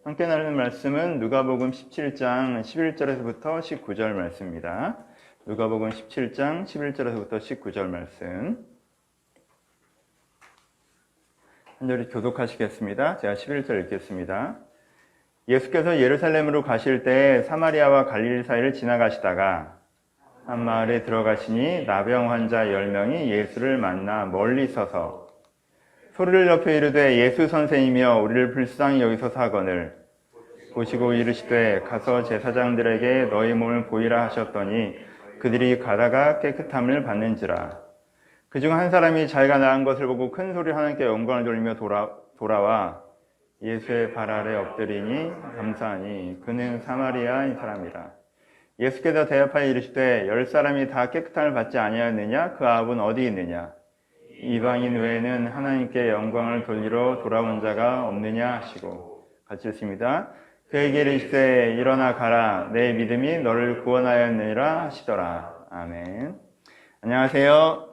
함께 나누는 말씀은 누가복음 17장 11절에서부터 19절 말씀입니다. 누가복음 17장 11절에서부터 19절 말씀. 한 절이 교독하시겠습니다. 제가 11절 읽겠습니다. 예수께서 예루살렘으로 가실 때 사마리아와 갈릴리 사이를 지나가시다가 한 마을에 들어가시니 나병 환자 10명이 예수를 만나 멀리 서서 소리를 높여 이르되 예수 선생이며 우리를 불쌍히 여기소서 하거늘 보시고 이르시되 가서 제사장들에게 너희 몸을 보이라 하셨더니 그들이 가다가 깨끗함을 받는지라. 그중 한 사람이 자기가 나은 것을 보고 큰 소리로 하나님께 영광을 돌리며 돌아와 예수의 발 아래 엎드리니 감사하니 그는 사마리아인 사람이라. 예수께서 대답하여 이르시되 10사람이 다 깨끗함을 받지 아니하였느냐? 그 아합은 어디 있느냐? 이방인 외에는 하나님께 영광을 돌리러 돌아온 자가 없느냐 하시고. 같이 읽습니다. 그에게 이르시되 일어나 가라 내 믿음이 너를 구원하였느니라 하시더라. 아멘. 안녕하세요.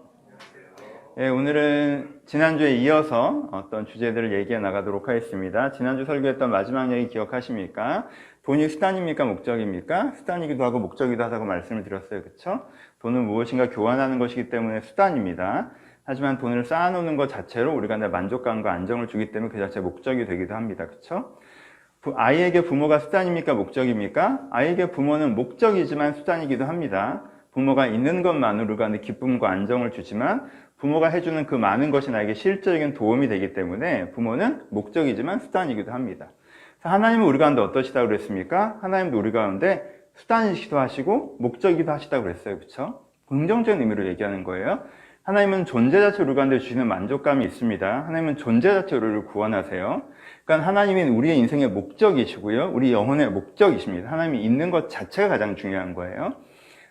네, 오늘은 지난주에 이어서 어떤 주제들을 얘기해 나가도록 하겠습니다. 지난주 설교했던 마지막 얘기 기억하십니까? 돈이 수단입니까? 목적입니까? 수단이기도 하고 목적이기도 하다고 말씀을 드렸어요. 그렇죠? 돈은 무엇인가 교환하는 것이기 때문에 수단입니다. 하지만 돈을 쌓아놓는 것 자체로 우리가 만족감과 안정을 주기 때문에 그 자체가 목적이 되기도 합니다. 그렇죠? 아이에게 부모가 수단입니까? 목적입니까? 아이에게 부모는 목적이지만 수단이기도 합니다. 부모가 있는 것만으로가 기쁨과 안정을 주지만 부모가 해주는 그 많은 것이 나에게 실질적인 도움이 되기 때문에 부모는 목적이지만 수단이기도 합니다. 하나님은 우리 가운데 어떠시다고 그랬습니까? 하나님도 우리 가운데 수단이시기도 하시고 목적이기도 하시다고 그랬어요. 그렇죠? 긍정적인 의미로 얘기하는 거예요. 하나님은 존재 자체로 우리 가운데 주시는 만족감이 있습니다. 하나님은 존재 자체로 우리를 구원하세요. 그러니까 하나님은 우리의 인생의 목적이시고요. 우리 영혼의 목적이십니다. 하나님이 있는 것 자체가 가장 중요한 거예요.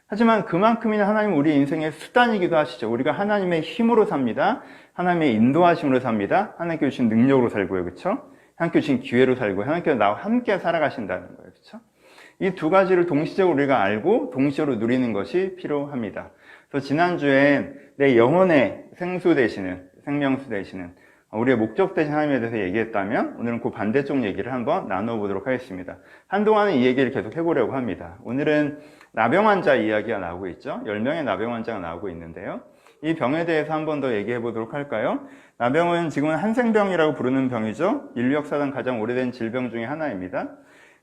하지만 그만큼이나 하나님은 우리 인생의 수단이기도 하시죠. 우리가 하나님의 힘으로 삽니다. 하나님의 인도하심으로 삽니다. 하나님께 주신 능력으로 살고요. 그렇죠? 하나님께 주신 기회로 살고요. 하나님께서 나와 함께 살아가신다는 거예요. 그렇죠? 이 두 가지를 동시적으로 우리가 알고 동시적으로 누리는 것이 필요합니다. 그래서 지난주에 내 영혼의 생수 되시는, 생명수 되시는 우리의 목적 되신 하나님에 대해서 얘기했다면 오늘은 그 반대쪽 얘기를 한번 나눠보도록 하겠습니다. 한동안은 이 얘기를 계속 해보려고 합니다. 오늘은 나병 환자 이야기가 나오고 있죠. 10명의 나병 환자가 나오고 있는데요. 이 병에 대해서 한 번 더 얘기해 보도록 할까요? 나병은 지금은 한생병이라고 부르는 병이죠. 인류 역사상 가장 오래된 질병 중에 하나입니다.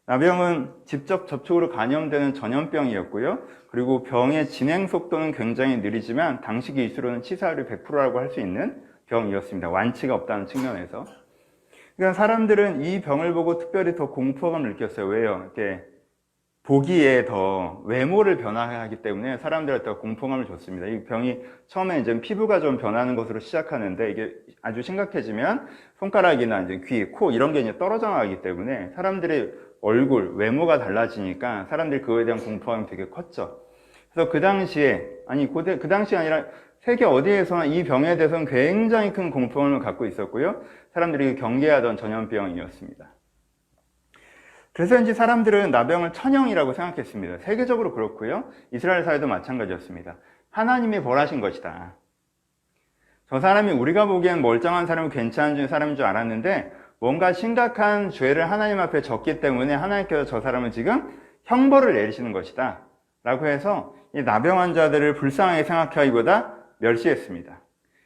나병은 직접 접촉으로 감염되는 전염병이었고요. 그리고 병의 진행 속도는 굉장히 느리지만 당시 기술로는 치사율이 100%라고 할 수 있는 병이었습니다. 완치가 없다는 측면에서. 그러니까 사람들은 이 병을 보고 특별히 더 공포감을 느꼈어요. 왜요? 이렇게 보기에 더 외모를 변화하기 때문에 사람들한테 더 공포감을 줬습니다. 이 병이 처음에 이제 피부가 좀 변하는 것으로 시작하는데 이게 아주 심각해지면 손가락이나 이제 귀, 코 이런 게 이제 떨어져 나가기 때문에 사람들의 얼굴, 외모가 달라지니까 사람들이 그거에 대한 공포감이 되게 컸죠. 그래서 그 당시에, 그 당시가 아니라 세계 어디에서나 이 병에 대해서는 굉장히 큰 공포감을 갖고 있었고요. 사람들이 경계하던 전염병이었습니다. 그래서인지 사람들은 나병을 천형이라고 생각했습니다. 세계적으로 그렇고요. 이스라엘 사회도 마찬가지였습니다. 하나님이 벌하신 것이다. 저 사람이 우리가 보기엔 멀쩡한 사람이 괜찮은 사람인 줄 알았는데 뭔가 심각한 죄를 하나님 앞에 졌기 때문에 하나님께서 저 사람을 지금 형벌을 내리시는 것이다. 라고 해서 이 나병 환자들을 불쌍하게 생각하기보다 멸시했습니다.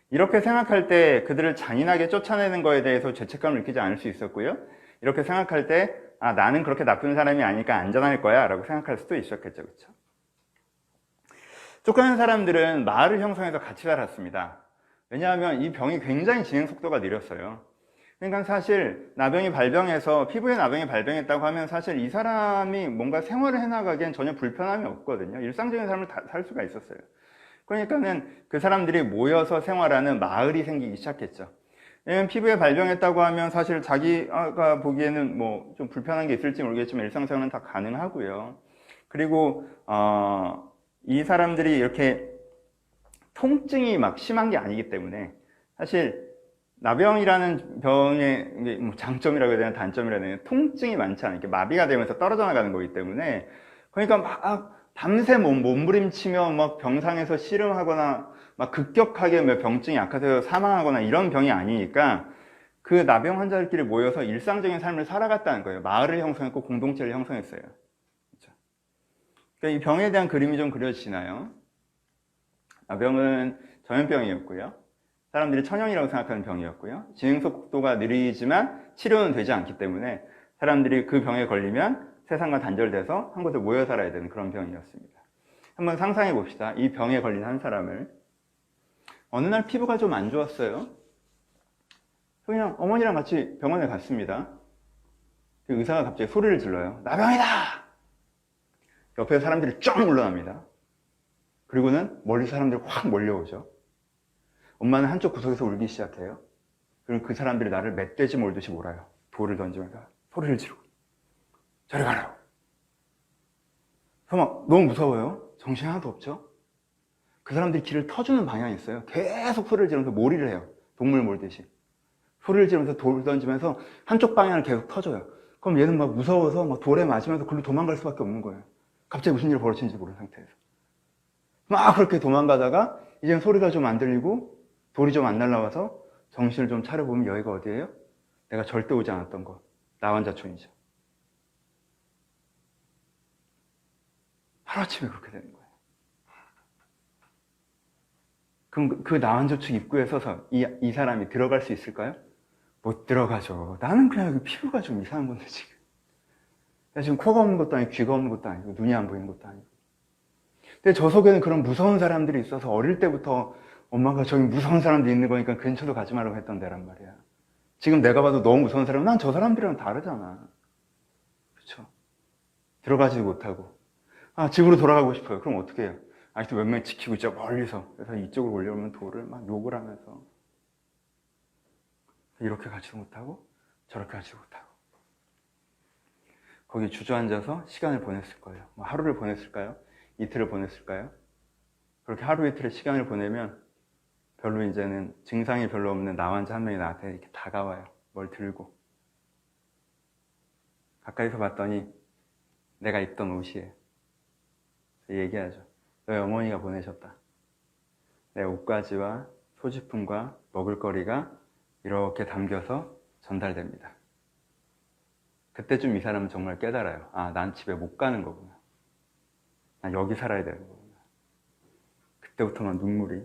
이렇게 생각할 때 그들을 잔인하게 쫓아내는 것에 대해서 죄책감을 느끼지 않을 수 있었고요. 이렇게 생각할 때 나는 그렇게 나쁜 사람이 아니니까 안전할 거야 라고 생각할 수도 있었겠죠. 그렇죠? 쫓겨난 사람들은 마을을 형성해서 같이 살았습니다. 왜냐하면 이 병이 굉장히 진행 속도가 느렸어요. 그러니까 사실 나병이 발병해서 피부에 나병이 발병했다고 하면 사실 이 사람이 뭔가 생활을 해나가기엔 전혀 불편함이 없거든요. 일상적인 삶을 살 수가 있었어요. 그러니까는 그 사람들이 모여서 생활하는 마을이 생기기 시작했죠. 왜냐면 피부에 발병했다고 하면 사실 자기가 보기에는 뭐 좀 불편한 게 있을지 모르겠지만 일상생활은 다 가능하고요. 그리고 이 사람들이 이렇게 통증이 막 심한 게 아니기 때문에 사실 나병이라는 병의 장점이라고 해야 되나 단점이라고 해야 되나 통증이 많지 않아요. 마비가 되면서 떨어져 나가는 거기 때문에 그러니까 막 밤새 몸부림치며 막 병상에서 씨름하거나 막 급격하게 병증이 악화되어 사망하거나 이런 병이 아니니까 그 나병 환자들끼리 모여서 일상적인 삶을 살아갔다는 거예요. 마을을 형성했고 공동체를 형성했어요. 그렇죠? 그러니까 이 병에 대한 그림이 좀 그려지시나요? 나병은 전염병이었고요. 사람들이 천연이라고 생각하는 병이었고요. 진행 속도가 느리지만 치료는 되지 않기 때문에 사람들이 그 병에 걸리면 세상과 단절돼서 한 곳에 모여 살아야 되는 그런 병이었습니다. 한번 상상해 봅시다. 이 병에 걸린 한 사람을. 어느 날 피부가 좀 안 좋았어요. 그냥 어머니랑 같이 병원에 갔습니다. 그 의사가 갑자기 소리를 질러요. 나병이다! 옆에 사람들이 쫙 물러납니다. 그리고는 멀리 사람들이 확 몰려오죠. 엄마는 한쪽 구석에서 울기 시작해요. 그리고 그 사람들이 나를 멧돼지 몰듯이 몰아요. 돌을 던지면서 소리를 지르고 저리 가라고. 그래서 막 너무 무서워요. 정신이 하나도 없죠. 그 사람들이 길을 터주는 방향이 있어요. 계속 소리를 지르면서 몰이를 해요. 동물 몰듯이. 소리를 지르면서 돌 던지면서 한쪽 방향을 계속 터줘요. 그럼 얘는 막 무서워서 막 돌에 맞으면서 글로 도망갈 수밖에 없는 거예요. 갑자기 무슨 일이 벌어진지 모르는 상태에서. 막 그렇게 도망가다가 이제 소리가 좀 안 들리고 돌이 좀 안 날라와서 정신을 좀 차려보면 여기가 어디예요? 내가 절대 오지 않았던 곳. 나환자촌이죠. 하루아침에 그렇게 되는 거예요. 그럼 그 나환자촌 입구에 서서 이 사람이 들어갈 수 있을까요? 못 들어가죠. 나는 그냥 피부가 좀 이상한 건데 지금. 나 지금 코가 없는 것도 아니고 귀가 없는 것도 아니고 눈이 안 보이는 것도 아니고. 근데 저 속에는 그런 무서운 사람들이 있어서 어릴 때부터 엄마가 저기 무서운 사람들이 있는 거니까 근처도 가지 말라고 했던 데란 말이야. 지금 내가 봐도 너무 무서운 사람은 난 저 사람들이랑 다르잖아. 그렇죠? 들어가지도 못하고. 아, 집으로 돌아가고 싶어요. 그럼 어떻게 해요? 아직도 몇 명 지키고 있죠, 멀리서. 그래서 이쪽으로 올려오면 돌을 막 욕을 하면서. 이렇게 가지도 못하고 저렇게 가지도 못하고 거기 주저앉아서 시간을 보냈을 거예요. 뭐 하루를 보냈을까요? 이틀을 보냈을까요? 그렇게 하루 이틀의 시간을 보내면 별로 이제는 증상이 별로 없는 나 환자 한 명이 나한테 이렇게 다가와요. 뭘 들고 가까이서 봤더니 내가 입던 옷이에요. 얘기하죠. 너희 어머니가 보내셨다. 내 옷가지와 소지품과 먹을거리가 이렇게 담겨서 전달됩니다. 그때쯤 이 사람은 정말 깨달아요. 아, 난 집에 못 가는 거구나. 난 여기 살아야 되는 거구나. 그때부터만 눈물이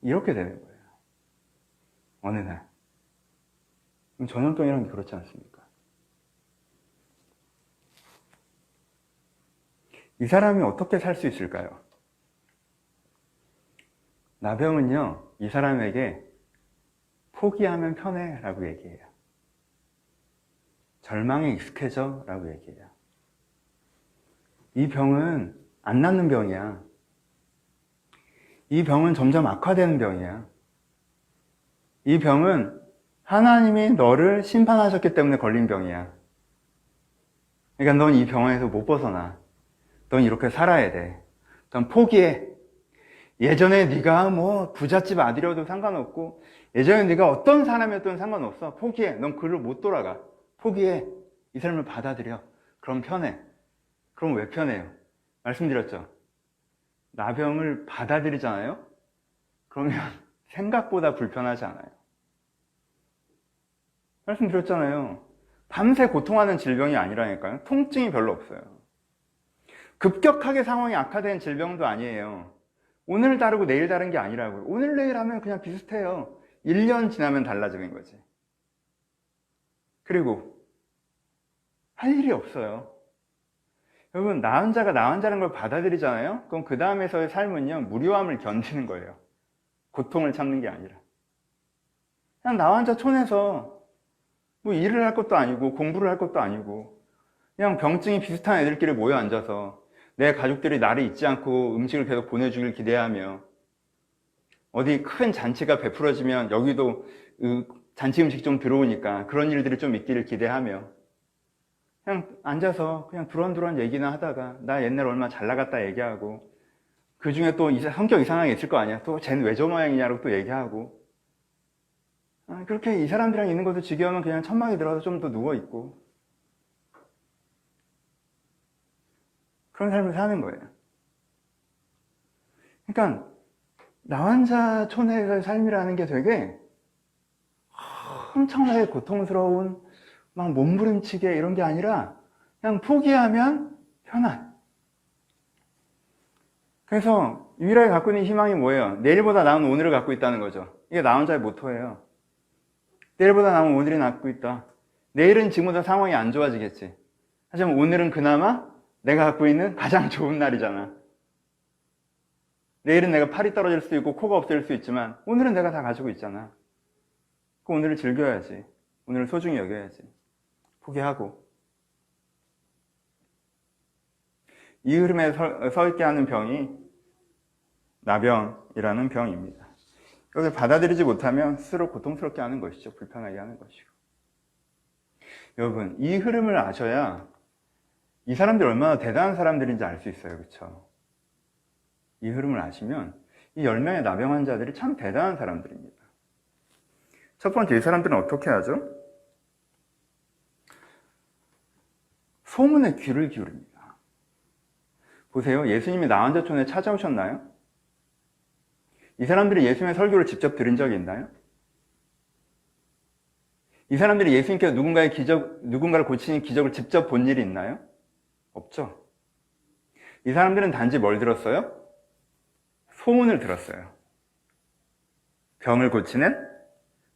이렇게 되는 거예요. 어느 날. 전염병이라는 게 그렇지 않습니까? 이 사람이 어떻게 살 수 있을까요? 나병은요, 이 사람에게 포기하면 편해 라고 얘기해요. 절망에 익숙해져 라고 얘기해요. 이 병은 안 낫는 병이야. 이 병은 점점 악화되는 병이야. 이 병은 하나님이 너를 심판하셨기 때문에 걸린 병이야. 그러니까 넌 이 병원에서 못 벗어나. 넌 이렇게 살아야 돼. 넌 포기해. 예전에 네가 뭐 부잣집 아들이어도 상관없고 예전에 네가 어떤 사람이었든 상관없어. 포기해. 넌 그를 못 돌아가. 포기해. 이 삶을 받아들여. 그럼 편해. 그럼 왜 편해요? 말씀드렸죠. 나병을 받아들이잖아요. 그러면 생각보다 불편하지 않아요. 말씀드렸잖아요. 밤새 고통하는 질병이 아니라니까요. 통증이 별로 없어요. 급격하게 상황이 악화된 질병도 아니에요. 오늘 다르고 내일 다른 게 아니라고요. 오늘 내일 하면 그냥 비슷해요. 1년 지나면 달라지는 거지. 그리고 할 일이 없어요. 여러분, 나 혼자가 나 혼자라는 걸 받아들이잖아요. 그럼 그 다음에서의 삶은요, 무료함을 견디는 거예요. 고통을 참는 게 아니라. 그냥 나 혼자 촌에서 뭐 일을 할 것도 아니고 공부를 할 것도 아니고 그냥 병증이 비슷한 애들끼리 모여 앉아서 내 가족들이 나를 잊지 않고 음식을 계속 보내주길 기대하며 어디 큰 잔치가 베풀어지면 여기도 잔치 음식 좀 들어오니까 그런 일들이 좀 있기를 기대하며 그냥 앉아서 그냥 두런두런 얘기나 하다가 나 옛날 얼마나 잘 나갔다 얘기하고 그 중에 또 성격 이상한 게 있을 거 아니야. 또 쟤는 왜 저 모양이냐고 또 얘기하고 그렇게 이 사람들이랑 있는 것도 지겨우면 그냥 천막에 들어가서 좀 더 누워있고 그런 삶을 사는 거예요. 그러니까 나환자촌에서의 삶이라는 게 되게 엄청나게 고통스러운 막 몸부림치게 이런 게 아니라 그냥 포기하면 편안. 그래서 유일하게 갖고 있는 희망이 뭐예요? 내일보다 나은 오늘을 갖고 있다는 거죠. 이게 나 혼자의 모토예요. 내일보다 나은 오늘이 갖고 있다. 내일은 지금보다 상황이 안 좋아지겠지. 하지만 오늘은 그나마 내가 갖고 있는 가장 좋은 날이잖아. 내일은 내가 팔이 떨어질 수 있고 코가 없어질 수 있지만 오늘은 내가 다 가지고 있잖아. 그 오늘을 즐겨야지. 오늘을 소중히 여겨야지. 포기하고. 이 흐름에 서 있게 하는 병이 나병이라는 병입니다. 이것을 받아들이지 못하면 스스로 고통스럽게 하는 것이죠. 불편하게 하는 것이고. 여러분, 이 흐름을 아셔야 이 사람들이 얼마나 대단한 사람들인지 알 수 있어요. 그렇죠? 이 흐름을 아시면 이 10명의 나병 환자들이 참 대단한 사람들입니다. 첫 번째, 이 사람들은 어떻게 하죠? 소문에 귀를 기울입니다. 보세요. 예수님이 나환자촌에 찾아오셨나요? 이 사람들이 예수님의 설교를 직접 들은 적이 있나요? 이 사람들이 예수님께서 누군가를 고치는 기적을 직접 본 일이 있나요? 없죠. 이 사람들은 단지 뭘 들었어요? 소문을 들었어요. 병을 고치는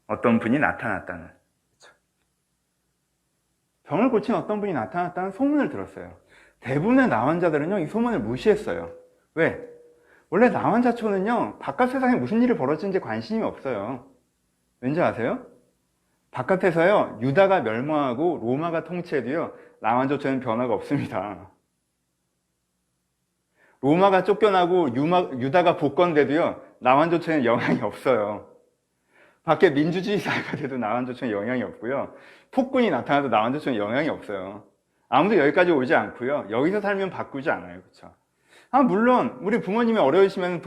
어떤 분이 나타났다는. 병을 고치는 어떤 분이 나타났다는 소문을 들었어요. 대부분의 나환자들은요, 이 소문을 무시했어요. 왜? 원래 나환자촌은요, 바깥 세상에 무슨 일이 벌어지는지 관심이 없어요. 왠지 아세요? 바깥에서요, 유다가 멸망하고 로마가 통치해도요, 나환자촌은 변화가 없습니다. 로마가 쫓겨나고 유다가 복권돼도요, 나환자촌에는 영향이 없어요. 밖에 민주주의 사회가 돼도 나환자촌에 영향이 없고요. 폭군이 나타나도 나환자촌에 영향이 없어요. 아무도 여기까지 오지 않고요. 여기서 살면 바꾸지 않아요. 그렇죠? 물론 우리 부모님이 어려우시면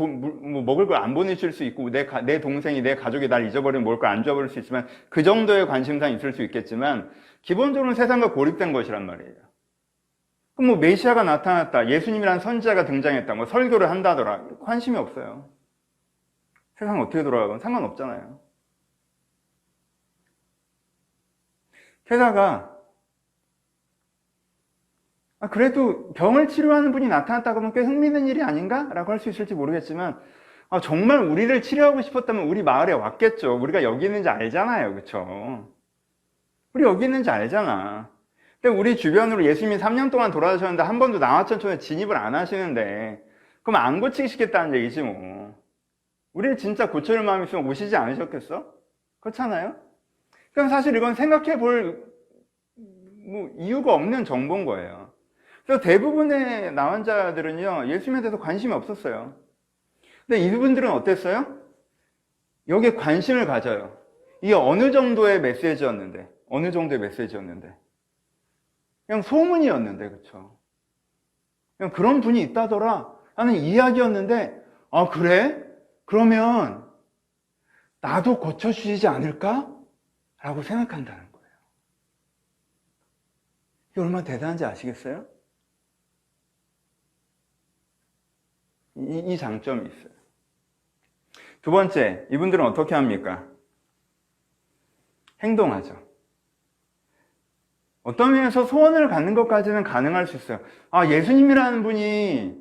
먹을 걸 안 보내실 수 있고 내 동생이 내 가족이 날 잊어버리면 먹을 걸 안 줘버릴 수 있지만 그 정도의 관심사는 있을 수 있겠지만 기본적으로는 세상과 고립된 것이란 말이에요. 그럼 메시아가 나타났다, 예수님이라는 선지자가 등장했다, 설교를 한다더라, 관심이 없어요. 세상 어떻게 돌아가건 상관없잖아요. 게다가 그래도 병을 치료하는 분이 나타났다고 하면 꽤 흥미있는 일이 아닌가? 라고 할 수 있을지 모르겠지만 정말 우리를 치료하고 싶었다면 우리 마을에 왔겠죠. 우리가 여기 있는지 알잖아요. 그렇죠? 우리 여기 있는지 알잖아. 근데 우리 주변으로 예수님이 3년 동안 돌아다니셨는데 한 번도 나환자촌에 진입을 안 하시는데 그럼 안 고치시겠다는 얘기지 뭐. 우리를 진짜 고쳐줄 마음이 있으면 오시지 않으셨겠어? 그렇잖아요? 그럼 사실 이건 생각해 볼 이유가 없는 정보인 거예요. 그래서 대부분의 나환자들은요, 예수님에 대해서 관심이 없었어요. 근데 이분들은 어땠어요? 여기에 관심을 가져요. 이게 어느 정도의 메시지였는데, 그냥 소문이었는데, 그쵸? 그냥 그런 분이 있다더라 하는 이야기였는데, 그래? 그러면 나도 고쳐주시지 않을까? 라고 생각한다는 거예요. 이게 얼마나 대단한지 아시겠어요? 이 장점이 있어요. 두 번째, 이분들은 어떻게 합니까? 행동하죠. 어떤 면에서 소원을 갖는 것까지는 가능할 수 있어요. 예수님이라는 분이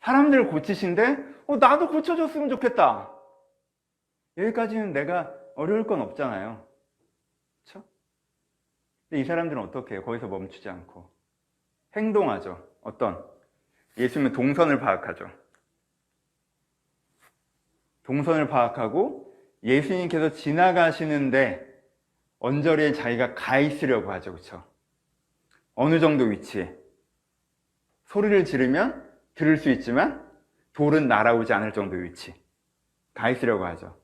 사람들을 고치신데 나도 고쳐줬으면 좋겠다. 여기까지는 내가 어려울 건 없잖아요. 그렇죠? 근데 이 사람들은 어떻게 해요? 거기서 멈추지 않고 행동하죠. 예수님의 동선을 파악하죠. 동선을 파악하고 예수님께서 지나가시는데 언저리에 자기가 가 있으려고 하죠. 그렇죠? 어느 정도 위치에 소리를 지르면 들을 수 있지만 돌은 날아오지 않을 정도의 위치 가 있으려고 하죠.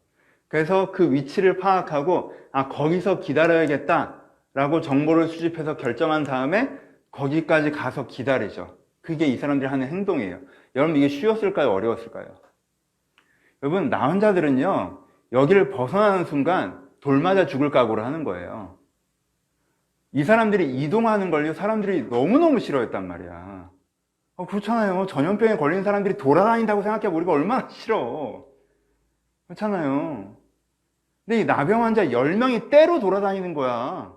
그래서 그 위치를 파악하고 거기서 기다려야겠다 라고 정보를 수집해서 결정한 다음에 거기까지 가서 기다리죠. 그게 이 사람들이 하는 행동이에요. 여러분, 이게 쉬웠을까요? 어려웠을까요? 여러분, 나환자들은요, 여기를 벗어나는 순간 돌 맞아 죽을 각오를 하는 거예요. 이 사람들이 이동하는 걸요, 사람들이 너무너무 싫어했단 말이야. 그렇잖아요. 전염병에 걸린 사람들이 돌아다닌다고 생각해 우리가 얼마나 싫어. 그렇잖아요. 근데 이 나병 환자 10명이 때로 돌아다니는 거야.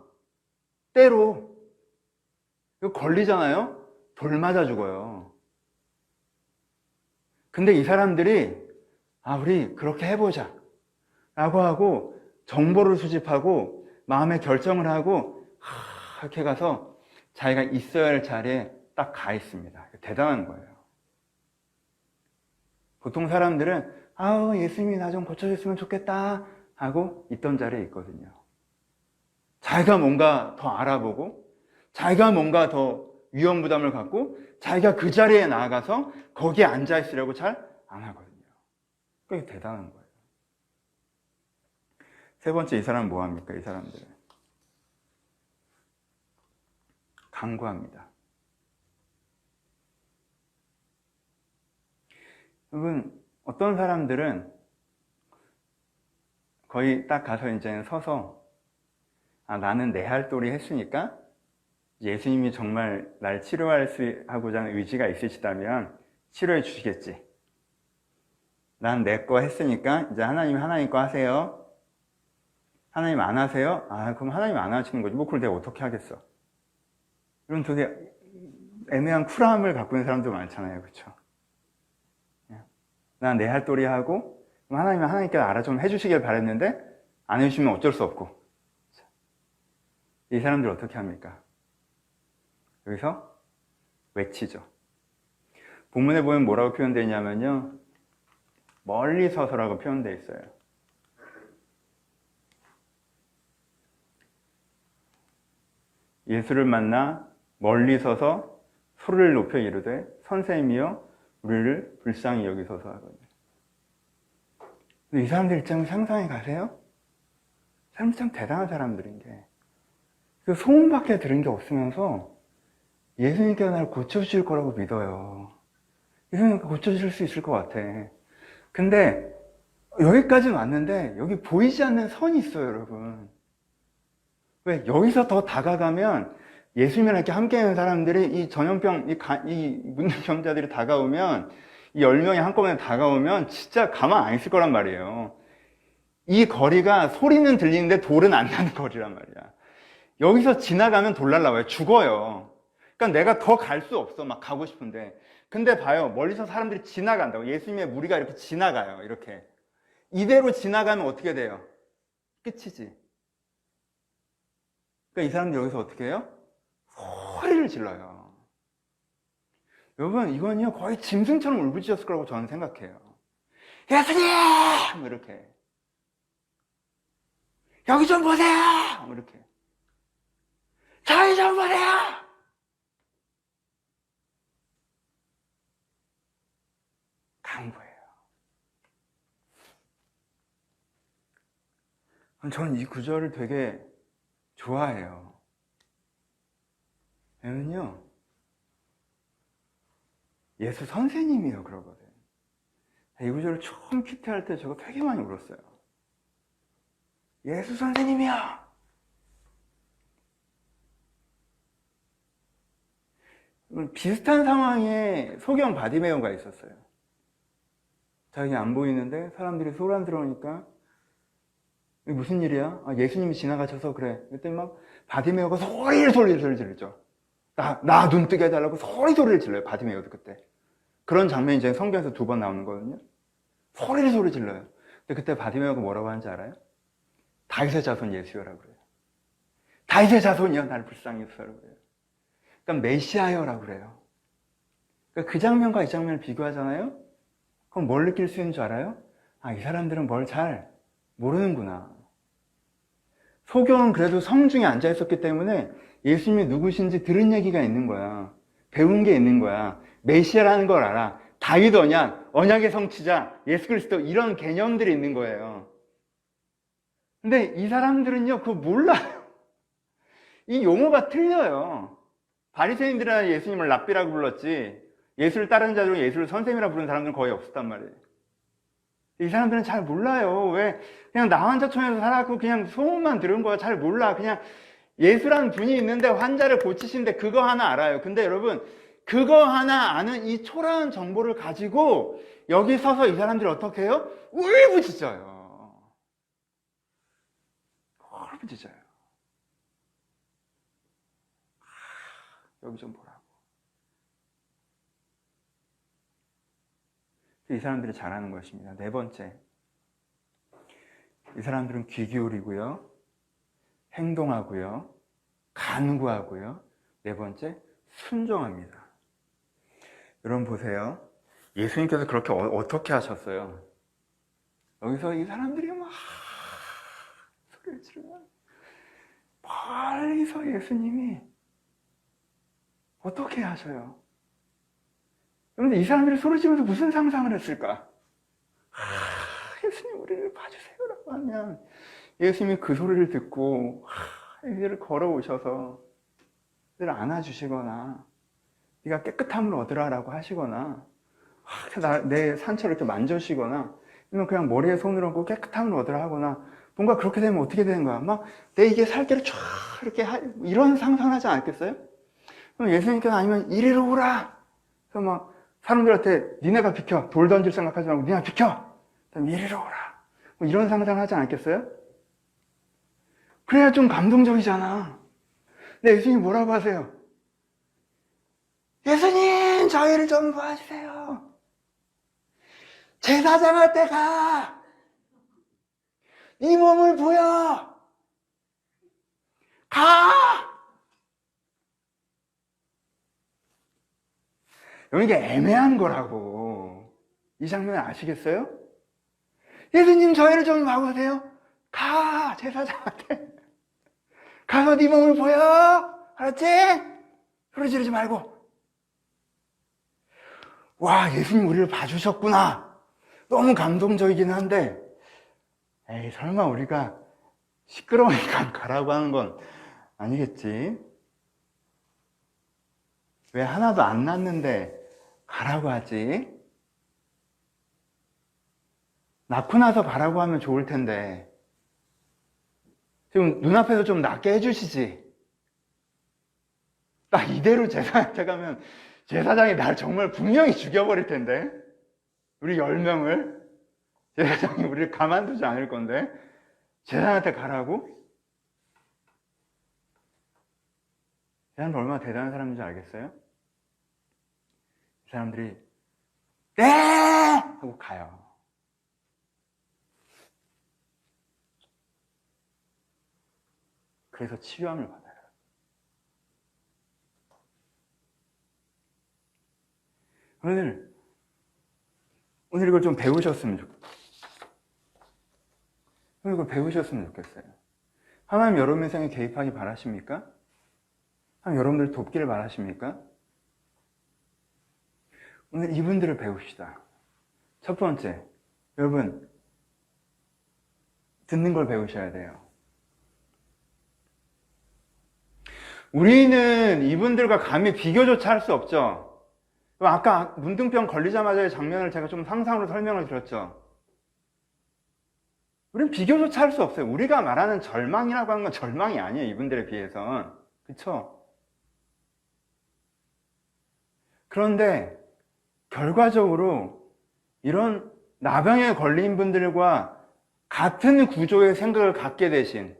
때로. 이거 걸리잖아요? 돌 맞아 죽어요. 근데 이 사람들이, 우리 그렇게 해보자. 라고 하고, 정보를 수집하고, 마음의 결정을 하고, 이렇게 가서 자기가 있어야 할 자리에 딱 가 있습니다. 대단한 거예요. 보통 사람들은, 예수님이 나 좀 고쳐줬으면 좋겠다. 하고 있던 자리에 있거든요. 자기가 뭔가 더 알아보고, 자기가 뭔가 더 위험 부담을 갖고, 자기가 그 자리에 나아가서 거기에 앉아있으려고 잘 안 하거든요. 그게 대단한 거예요. 세 번째, 이 사람은 뭐 합니까? 이 사람들은 간구합니다. 여러분, 어떤 사람들은 거의 딱 가서 이제는 서서 나는 내 할 도리 했으니까 예수님이 정말 날 치료하고자 하는 의지가 있으시다면 치료해 주시겠지. 난 내 거 했으니까 이제 하나님 거 하세요. 하나님 안 하세요? 그럼 하나님 안 하시는 거지. 그걸 내가 어떻게 하겠어? 이런 되게 애매한 쿨함을 갖고 있는 사람도 많잖아요. 그렇죠? 난 내 할 도리 하고 하나님께서 알아 좀 해주시길 바랬는데 안 해주시면 어쩔 수 없고. 이 사람들 어떻게 합니까? 여기서 외치죠. 본문에 보면 뭐라고 표현되어 있냐면요, 멀리 서서라고 표현되어 있어요. 예수를 만나 멀리 서서 소리를 높여 이르되 선생님이여 우리를 불쌍히 여기소서 하거든요. 근데 이 사람들 입장을 상상해 가세요? 사람들 참 대단한 사람들인 게, 소문밖에 들은 게 없으면서 예수님께서 나를 고쳐주실 거라고 믿어요. 예수님께서 고쳐주실 수 있을 것 같아. 근데 여기까지는 왔는데 여기 보이지 않는 선이 있어요, 여러분. 왜? 여기서 더 다가가면 예수님이랑 이렇게 함께 있는 사람들이 이 전염병, 이 문둥병자들이 다가오면, 이 10명이 한꺼번에 다가오면 진짜 가만 안 있을 거란 말이에요. 이 거리가 소리는 들리는데 돌은 안 나는 거리란 말이야. 여기서 지나가면 돌 날라와요. 죽어요. 그러니까 내가 더 갈 수 없어. 막 가고 싶은데. 근데 봐요. 멀리서 사람들이 지나간다고. 예수님의 무리가 이렇게 지나가요. 이렇게. 이대로 지나가면 어떻게 돼요? 끝이지. 그러니까 이 사람들이 여기서 어떻게 해요? 소리를 질러요. 여러분, 이건요, 거의 짐승처럼 울부짖었을 거라고 저는 생각해요. 예수님! 이렇게. 여기 좀 보세요! 이렇게. 저희 좀 보세요! 간구해요. 저는 이 구절을 되게 좋아해요. 왜냐면요, 예수 선생님이요 그러거든. 이 구절을 처음 큐티할 때 저거 되게 많이 울었어요. 예수 선생님이요. 비슷한 상황에 소경 바디메오가 있었어요. 자기 안 보이는데 사람들이 소란 들어오니까 이게 무슨 일이야? 예수님이 지나가셔서 그래. 그랬더니 막 바디메오가 소리를 지르죠. 나 눈 뜨게 해달라고 소리를 질러요. 바디메오도 그때. 그런 장면이 이제 성경에서 2번 나오는 거거든요. 소리 질러요. 근데 그때 바디메오가 뭐라고 하는지 알아요? 다윗의 자손 예수여라고 그래요. 다윗의 자손이여 나를 불쌍히 여기소서라고 그래요. 그러니까 메시아여라고 그래요. 그러니까 그 장면과 이 장면을 비교하잖아요? 그럼 뭘 느낄 수 있는 줄 알아요? 이 사람들은 뭘 잘 모르는구나. 소경은 그래도 성중에 앉아 있었기 때문에 예수님이 누구신지 들은 얘기가 있는 거야. 배운 게 있는 거야. 메시아라는 걸 알아. 다윗 언약의 성취자, 예수 그리스도, 이런 개념들이 있는 거예요. 근데 이 사람들은요, 그거 몰라요. 이 용어가 틀려요. 바리새인들은 예수님을 랍비라고 불렀지, 예수를 따르는 자들은 예수를 선생님이라고 부르는 사람들은 거의 없었단 말이에요. 이 사람들은 잘 몰라요. 왜? 그냥 나 환자촌에서 살았고 그냥 소문만 들은 거야. 잘 몰라. 그냥 예수라는 분이 있는데 환자를 고치시는데 그거 하나 알아요. 근데 여러분, 그거 하나 아는 이 초라한 정보를 가지고 여기 서서 이 사람들이 어떻게 해요? 울부짖어요. 울부짖어요. 여기 좀 보라고. 이 사람들이 잘하는 것입니다. 네 번째, 이 사람들은 귀 기울이고요, 행동하고요, 간구하고요, 네 번째, 순종합니다. 여러분 보세요. 예수님께서 그렇게 어떻게 하셨어요? 여기서 이 사람들이 막 소리를 지르면 멀리서 예수님이 어떻게 하셔요? 그런데 이 사람들이 소리 지르면서 무슨 상상을 했을까? 예수님 우리를 봐주세요라고 하면 예수님이 그 소리를 듣고 이들을 걸어오셔서 이들을 안아주시거나 네가 깨끗함을 얻으라라고 하시거나 내 상처를 이렇게 만져주시거나 아니면 그냥 머리에 손을 얹고 깨끗함을 얻으라 하거나 뭔가 그렇게 되면 어떻게 되는 거야? 막 내 이게 살결을 쫙 이렇게 이런 상상을 하지 않겠어요? 그럼 예수님께서 아니면 이리로 오라. 그래서 막 사람들한테 니네가 비켜. 돌 던질 생각하지 말고 니네가 비켜. 그럼 이리로 오라. 뭐 이런 상상을 하지 않겠어요? 그래야 좀 감동적이잖아. 근데 예수님이 뭐라고 하세요? 예수님 저희를 좀 도와주세요. 제사장할 때 가. 네 몸을 보여. 가. 이게 애매한 거라고. 이 장면 아시겠어요? 예수님 저희를 좀 봐보세요. 가. 제사장한테 가서 네 몸을 보여. 알았지? 소리 지르지 말고. 와, 예수님 우리를 봐주셨구나. 너무 감동적이긴 한데 에이 설마 우리가 시끄러우니까 가라고 하는 건 아니겠지? 왜 하나도 안 났는데 가라고 하지? 낳고 나서 가라고 하면 좋을 텐데 지금 눈앞에서 좀 낫게 해주시지. 나 이대로 제사한테 가면 제사장이 날 정말 분명히 죽여버릴 텐데 우리 10명을 제사장이 우리를 가만두지 않을 건데 제사장한테 가라고? 제사장이 얼마나 대단한 사람인지 알겠어요? 이 사람들이 네! 하고 가요. 그래서 치유함을 받아요. 오늘 이걸 좀 배우셨으면 좋겠어요. 오늘 이걸 배우셨으면 좋겠어요. 하나님 여러분 인생에 개입하기 바라십니까? 하나님 여러분들 돕기를 바라십니까? 오늘 이분들을 배웁시다. 첫 번째, 여러분 듣는 걸 배우셔야 돼요. 우리는 이분들과 감히 비교조차 할 수 없죠. 아까 문둥병 걸리자마자의 장면을 제가 좀 상상으로 설명을 드렸죠. 우리는 비교조차 할 수 없어요. 우리가 말하는 절망이라고 하는 건 절망이 아니에요. 이분들에 비해선. 그쵸? 그런데 결과적으로 이런 나병에 걸린 분들과 같은 구조의 생각을 갖게 되신,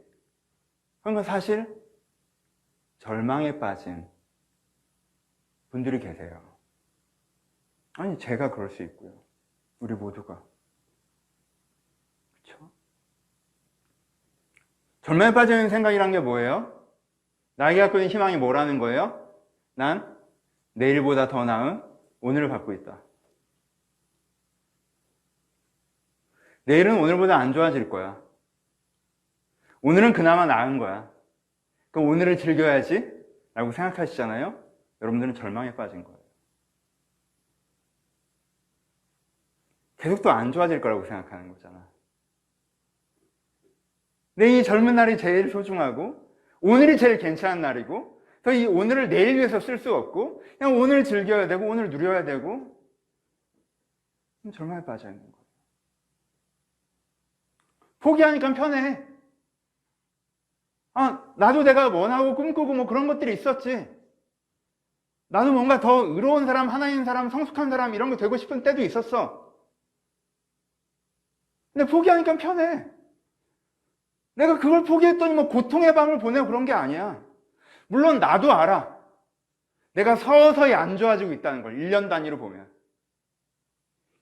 그러니까 사실 절망에 빠진 분들이 계세요. 아니 제가 그럴 수 있고요. 우리 모두가. 그렇죠? 절망에 빠지는 생각이란 게 뭐예요? 나에게 갖고 있는 희망이 뭐라는 거예요? 난 내일보다 더 나은 오늘을 갖고 있다. 내일은 오늘보다 안 좋아질 거야. 오늘은 그나마 나은 거야. 그럼 오늘을 즐겨야지 라고 생각하시잖아요. 여러분들은 절망에 빠진 거예요. 계속 또 안 좋아질 거라고 생각하는 거잖아. 근데 이 젊은 날이 제일 소중하고 오늘이 제일 괜찮은 날이고 또 이 오늘을 내일 위해서 쓸 수 없고 그냥 오늘 즐겨야 되고 오늘 누려야 되고 절망에 빠져 있는 거예요. 포기하니까 편해. 나도 내가 원하고 꿈꾸고 뭐 그런 것들이 있었지. 나는 뭔가 더 의로운 사람, 하나님 사람, 성숙한 사람 이런 거 되고 싶은 때도 있었어. 근데 포기하니까 편해. 내가 그걸 포기했더니 뭐 고통의 밤을 보내고 그런 게 아니야. 물론 나도 알아. 내가 서서히 안 좋아지고 있다는 걸 1년 단위로 보면.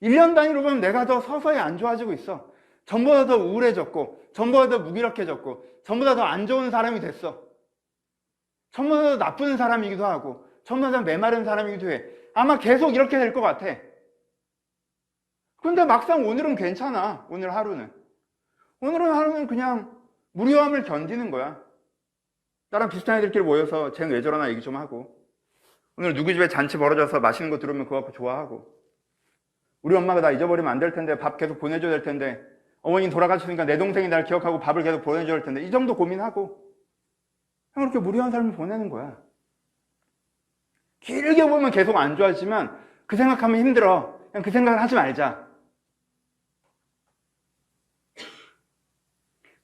1년 단위로 보면 내가 더 서서히 안 좋아지고 있어. 전보다 더 우울해졌고, 전보다 더 무기력해졌고, 전보다 더 안 좋은 사람이 됐어. 전보다 더 나쁜 사람이기도 하고, 전보다 더 메마른 사람이기도 해. 아마 계속 이렇게 될 것 같아. 근데 막상 오늘은 괜찮아. 오늘 하루는 그냥 무료함을 견디는 거야. 나랑 비슷한 애들끼리 모여서 쟤는 왜 저러나 얘기 좀 하고, 오늘 누구 집에 잔치 벌어져서 맛있는 거 들으면 그거 갖고 좋아하고, 우리 엄마가 나 잊어버리면 안 될 텐데 밥 계속 보내줘야 될 텐데, 어머니 돌아가셨으니까 내 동생이 날 기억하고 밥을 계속 보내줘야 할 텐데, 이 정도 고민하고 그냥 그렇게 무료한 삶을 보내는 거야. 길게 보면 계속 안 좋아지지만 그 생각하면 힘들어. 그냥 그 생각을 하지 말자.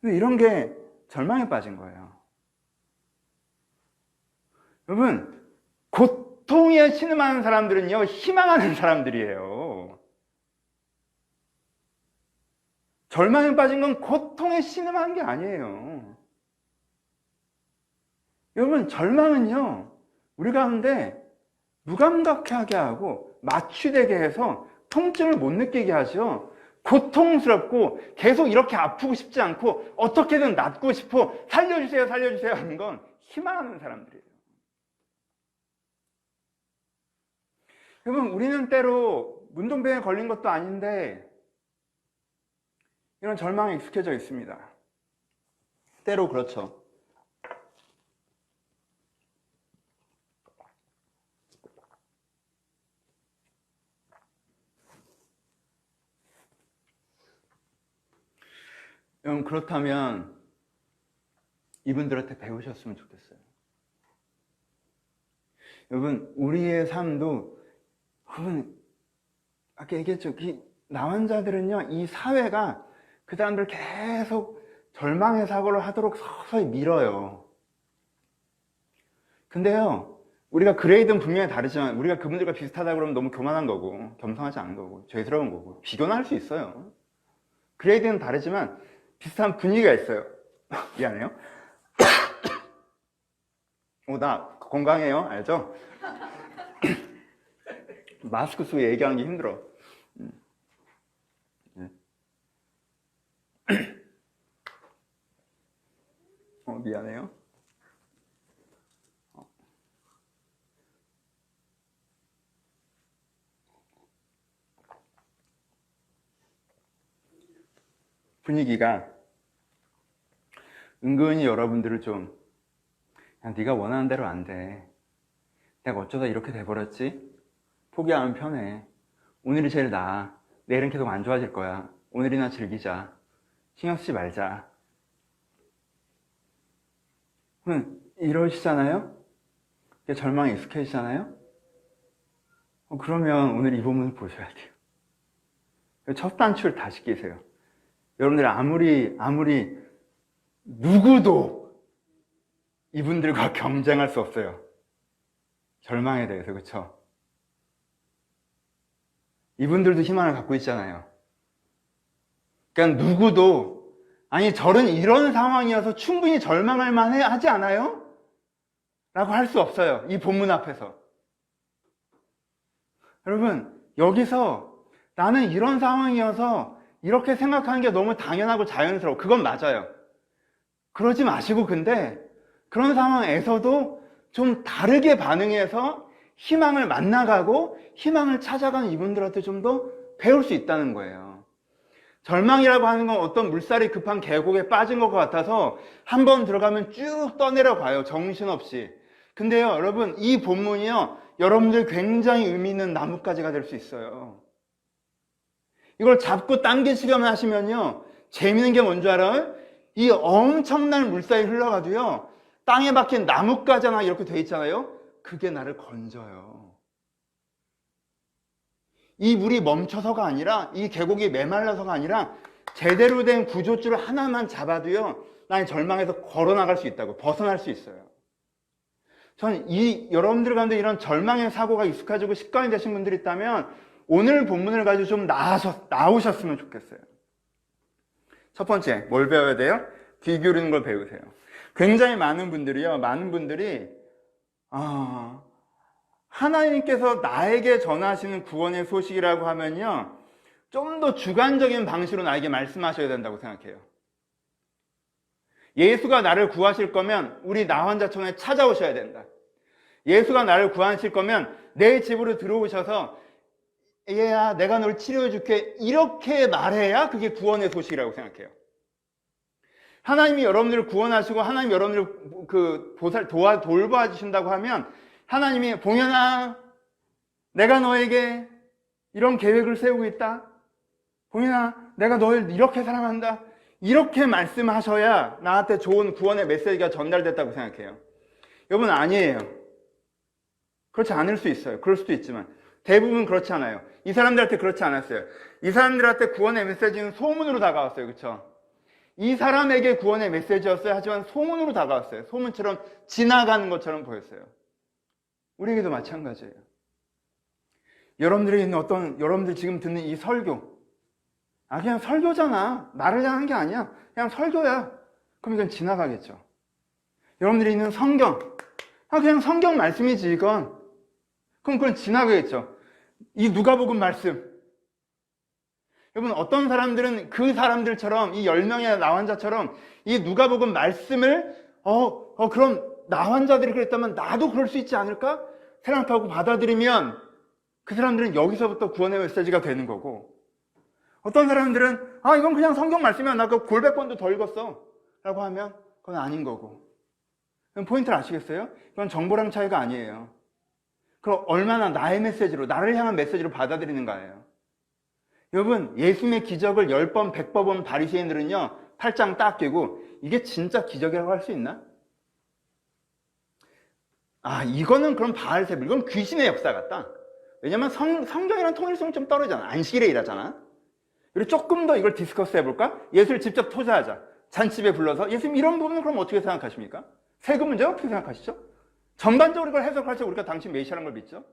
근데 이런 게 절망에 빠진 거예요. 여러분, 고통에 신음하는 사람들은요, 희망하는 사람들이에요. 절망에 빠진 건 고통에 신음하는 게 아니에요. 여러분, 절망은요, 우리 가운데 무감각하게 하고 마취되게 해서 통증을 못 느끼게 하죠. 고통스럽고 계속 이렇게 아프고 싶지 않고 어떻게든 낫고 싶어 살려주세요 살려주세요 하는 건 희망하는 사람들이에요. 여러분, 우리는 때로 문둥병에 걸린 것도 아닌데 이런 절망에 익숙해져 있습니다. 때로 그렇죠. 여러분, 그렇다면 이분들한테 배우셨으면 좋겠어요. 여러분, 우리의 삶도, 여러분, 아까 얘기했죠. 나 환자들은요, 이 사회가 그 사람들 계속 절망의 사고를 하도록 서서히 밀어요. 근데요, 우리가 그레이드는 분명히 다르지만 우리가 그분들과 비슷하다 그러면 너무 교만한 거고 겸손하지 않은 거고 죄스러운 거고 비교는 할 수 있어요. 그레이드는 다르지만 비슷한 분위기가 있어요. 미안해요. 나 건강해요. 알죠? 마스크 쓰고 얘기하는 게 힘들어. 미안해요. 분위기가 은근히 여러분들을 좀, 야, 네가 원하는 대로 안 돼. 내가 어쩌다 이렇게 돼버렸지? 포기하면 편해. 오늘이 제일 나아. 내일은 계속 안 좋아질 거야. 오늘이나 즐기자. 신경 쓰지 말자. 이러시잖아요? 절망에 익숙해지잖아요? 그러면 오늘 이 본문을 보셔야 돼요. 첫 단추를 다시 끼세요. 여러분들이 아무리 누구도 이분들과 경쟁할 수 없어요. 절망에 대해서. 그렇죠? 이분들도 희망을 갖고 있잖아요. 그러니까 누구도 아니 저는 이런 상황이어서 충분히 절망할 만해 하지 않아요? 라고 할 수 없어요. 이 본문 앞에서. 여러분, 여기서 나는 이런 상황이어서 이렇게 생각하는 게 너무 당연하고 자연스러워. 그건 맞아요. 그러지 마시고 근데 그런 상황에서도 좀 다르게 반응해서 희망을 만나가고 희망을 찾아가는 이분들한테 좀 더 배울 수 있다는 거예요. 절망이라고 하는 건 어떤 물살이 급한 계곡에 빠진 것 같아서 한번 들어가면 쭉 떠내려가요. 정신없이. 근데요, 여러분, 이 본문이요, 여러분들 굉장히 의미 있는 나뭇가지가 될 수 있어요. 이걸 잡고 당기시려면 하시면요, 재미있는 게 뭔지 알아요? 이 엄청난 물살이 흘러가도요, 땅에 박힌 나뭇가지 하나 이렇게 돼 있잖아요? 그게 나를 건져요. 이 물이 멈춰서가 아니라, 이 계곡이 메말라서가 아니라, 제대로 된 구조줄 하나만 잡아도요, 나의 절망에서 걸어 나갈 수 있다고, 벗어날 수 있어요. 저는 여러분들 가운데 이런 절망의 사고가 익숙해지고 습관이 되신 분들이 있다면 오늘 본문을 가지고 좀 나오셨으면 좋겠어요. 첫 번째, 뭘 배워야 돼요? 귀 기울이는 걸 배우세요. 굉장히 많은 분들이 하나님께서 나에게 전하시는 구원의 소식이라고 하면요, 좀 더 주관적인 방식으로 나에게 말씀하셔야 된다고 생각해요. 예수가 나를 구하실 거면 우리 나환자촌에 찾아오셔야 된다. 예수가 나를 구하실 거면 내 집으로 들어오셔서 얘야, 내가 널 치료해 줄게, 이렇게 말해야 그게 구원의 소식이라고 생각해요. 하나님이 여러분들을 구원하시고 하나님이 여러분들을 돌봐 주신다고 하면 하나님이 봉현아, 내가 너에게 이런 계획을 세우고 있다. 봉현아, 내가 너를 이렇게 사랑한다. 이렇게 말씀하셔야 나한테 좋은 구원의 메시지가 전달됐다고 생각해요. 여러분, 아니에요. 그렇지 않을 수 있어요. 그럴 수도 있지만 대부분 그렇지 않아요. 이 사람들한테 그렇지 않았어요. 이 사람들한테 구원의 메시지는 소문으로 다가왔어요. 그렇죠? 이 사람에게 구원의 메시지였어요. 하지만 소문으로 다가왔어요. 소문처럼 지나가는 것처럼 보였어요. 우리에게도 마찬가지예요. 여러분들이 있는 여러분들 지금 듣는 이 설교, 그냥 설교잖아. 나를 향한 게 아니야. 그냥 설교야. 그럼 이건 지나가겠죠. 여러분들이 있는 성경, 그냥 성경 말씀이지 이건. 그럼 그건 지나가겠죠. 이 누가복음 말씀. 여러분, 어떤 사람들은 그 사람들처럼, 이 10명의 나환자처럼 이 누가복음 말씀을 그럼 나환자들이 그랬다면 나도 그럴 수 있지 않을까? 생각하고 받아들이면 그 사람들은 여기서부터 구원의 메시지가 되는 거고, 어떤 사람들은 이건 그냥 성경 말씀이야, 나 그 골백번도 더 읽었어 라고 하면 그건 아닌 거고. 그럼 포인트를 아시겠어요? 이건 정보량 차이가 아니에요. 그럼 얼마나 나의 메시지로, 나를 향한 메시지로 받아들이는가예요. 여러분, 예수님의 기적을 10번, 100번 본 바리새인들은요, 팔짱 딱 끼고 이게 진짜 기적이라고 할 수 있나? 이거는 그럼 바알세불, 이건 귀신의 역사 같다. 왜냐면 성경이랑 통일성이 좀 떨어지잖아. 안식일에 일하잖아. 그리고 조금 더 이걸 디스커스 해볼까? 예수를 직접 토자하자. 잔치집에 불러서 예수님 이런 부분은 그럼 어떻게 생각하십니까? 세금 문제 어떻게 생각하시죠? 전반적으로 이걸 해석할 때 우리가 당신 메시아라는 걸 믿죠?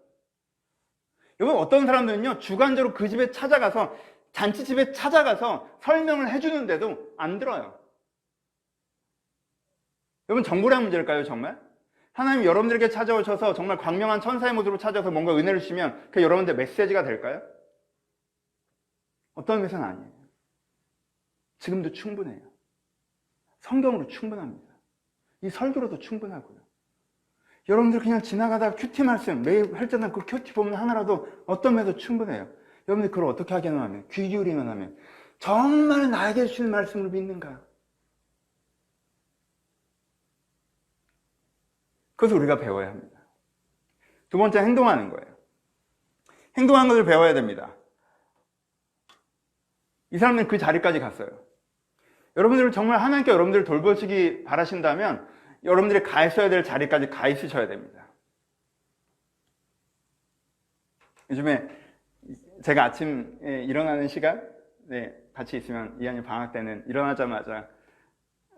여러분, 어떤 사람들은요, 주관적으로 그 집에 찾아가서, 잔치집에 찾아가서 설명을 해주는데도 안 들어요. 여러분, 정보량 문제일까요, 정말? 하나님 여러분들에게 찾아오셔서 정말 광명한 천사의 모습으로 찾아서 뭔가 은혜를 주시면 그게 여러분들 메시지가 될까요? 어떤 의미에서는 아니에요. 지금도 충분해요. 성경으로 충분합니다. 이 설교로도 충분하고요. 여러분들 그냥 지나가다가 큐티 말씀 매일 할 때는 그 큐티 보면 하나라도 어떤 면에서 충분해요. 여러분들 그걸 어떻게 하기만 하면, 귀 기울이만 하면 정말 나에게 주신 말씀을 믿는가? 그것을 우리가 배워야 합니다. 두 번째, 행동하는 거예요. 행동하는 것을 배워야 됩니다. 이 사람들은 그 자리까지 갔어요. 여러분들 정말 하나님께 여러분들을 돌보시기 바라신다면 여러분들이 가 있어야 될 자리까지 가 있으셔야 됩니다. 요즘에 제가 아침에 일어나는 시간, 같이 있으면 이한이 방학 때는 일어나자마자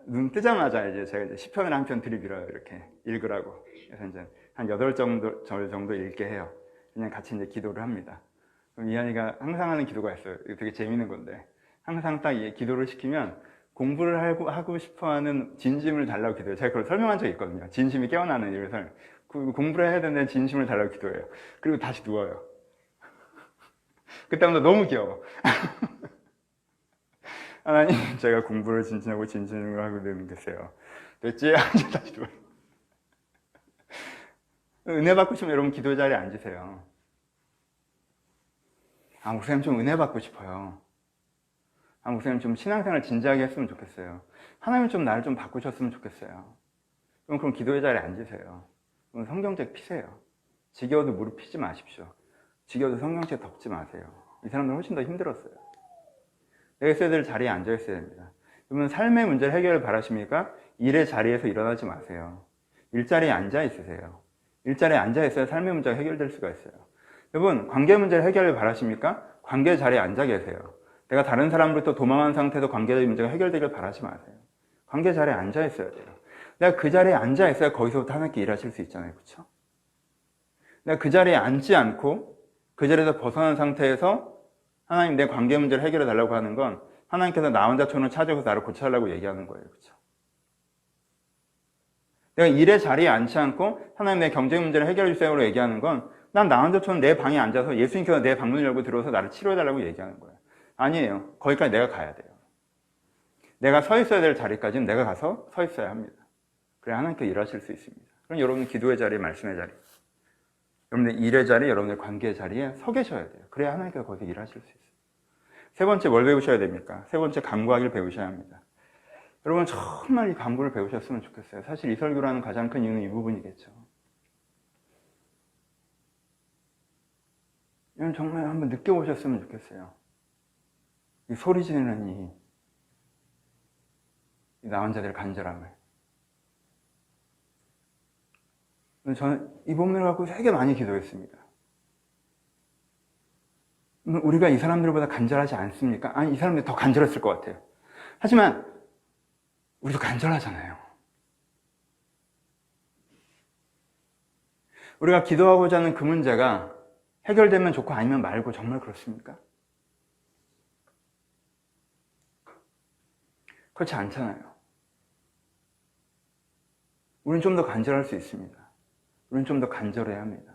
눈 뜨자마자 제가 이제 시편을 한 편 들이밀어요. 이렇게 읽으라고. 그래서 이제 한 8절 정도 읽게 해요. 그냥 같이 이제 기도를 합니다. 그럼 이한이가 항상 하는 기도가 있어요. 이거 되게 재밌는 건데, 항상 딱 기도를 시키면 공부를 하고 싶어하는 진심을 달라고 기도해요. 제가 그걸 설명한 적이 있거든요. 진심이 깨어나는 일을 공부를 해야 되는 진심을 달라고 기도해요. 그리고 다시 누워요. 그때마다 너무 귀여워. 하나님, 제가 공부를 진심으로 하고 있는데요. 됐지? 다시 누워요. 은혜 받고 싶으면 여러분 기도 자리에 앉으세요. 목사님 좀 은혜 받고 싶어요. 목사님 좀 신앙생활 진지하게 했으면 좋겠어요. 하나님 좀 나를 좀 바꾸셨으면 좋겠어요. 그럼 기도의 자리에 앉으세요. 그럼 성경책 피세요. 지겨워도 무릎 피지 마십시오. 지겨워도 성경책 덮지 마세요. 이 사람들은 훨씬 더 힘들었어요. 내가 있어야 될 자리에 앉아 있어야 됩니다. 그러면 삶의 문제를 해결을 바라십니까? 일의 자리에서 일어나지 마세요. 일자리에 앉아 있으세요. 일자리에 앉아 있어야 삶의 문제가 해결될 수가 있어요. 여러분, 관계 문제를 해결을 바라십니까? 관계 자리에 앉아 계세요. 내가 다른 사람으로부터 도망한 상태에서 관계 문제가 해결되길 바라지 마세요. 관계 자리에 앉아 있어야 돼요. 내가 그 자리에 앉아 있어야 거기서부터 하나님께 일하실 수 있잖아요. 그렇죠? 내가 그 자리에 앉지 않고 그 자리에서 벗어난 상태에서 하나님 내 관계 문제를 해결해 달라고 하는 건 하나님께서 나 혼자 촌을 찾아서 나를 고쳐달라고 얘기하는 거예요. 그렇죠? 내가 일의 자리에 앉지 않고 하나님 내 경제 문제를 해결해 주세요로 얘기하는 건 난 나 혼자 촌 내 방에 앉아서 예수님께서 내 방문을 열고 들어와서 나를 치료해 달라고 얘기하는 거예요. 아니에요. 거기까지 내가 가야 돼요. 내가 서 있어야 될 자리까지는 내가 가서 서 있어야 합니다. 그래야 하나님께 일하실 수 있습니다. 그럼 여러분은 기도의 자리, 말씀의 자리, 여러분들 일의 자리, 여러분들 관계의 자리에 서 계셔야 돼요. 그래야 하나님께서 거기서 일하실 수 있어요. 세 번째 뭘 배우셔야 됩니까? 세 번째 간구하기를 배우셔야 합니다. 여러분 정말 이 간구를 배우셨으면 좋겠어요. 사실 이 설교라는 가장 큰 이유는 이 부분이겠죠. 여러분 정말 한번 느껴보셨으면 좋겠어요. 이 소리 지르는 이 나 혼자들 간절함을. 저는 이 본문을 갖고 되게 많이 기도했습니다. 우리가 이 사람들보다 간절하지 않습니까? 아니, 이 사람들이 더 간절했을 것 같아요. 하지만 우리도 간절하잖아요. 우리가 기도하고자 하는 그 문제가 해결되면 좋고 아니면 말고 정말 그렇습니까? 그렇지 않잖아요. 우리는 좀 더 간절할 수 있습니다. 우리는 좀 더 간절해야 합니다.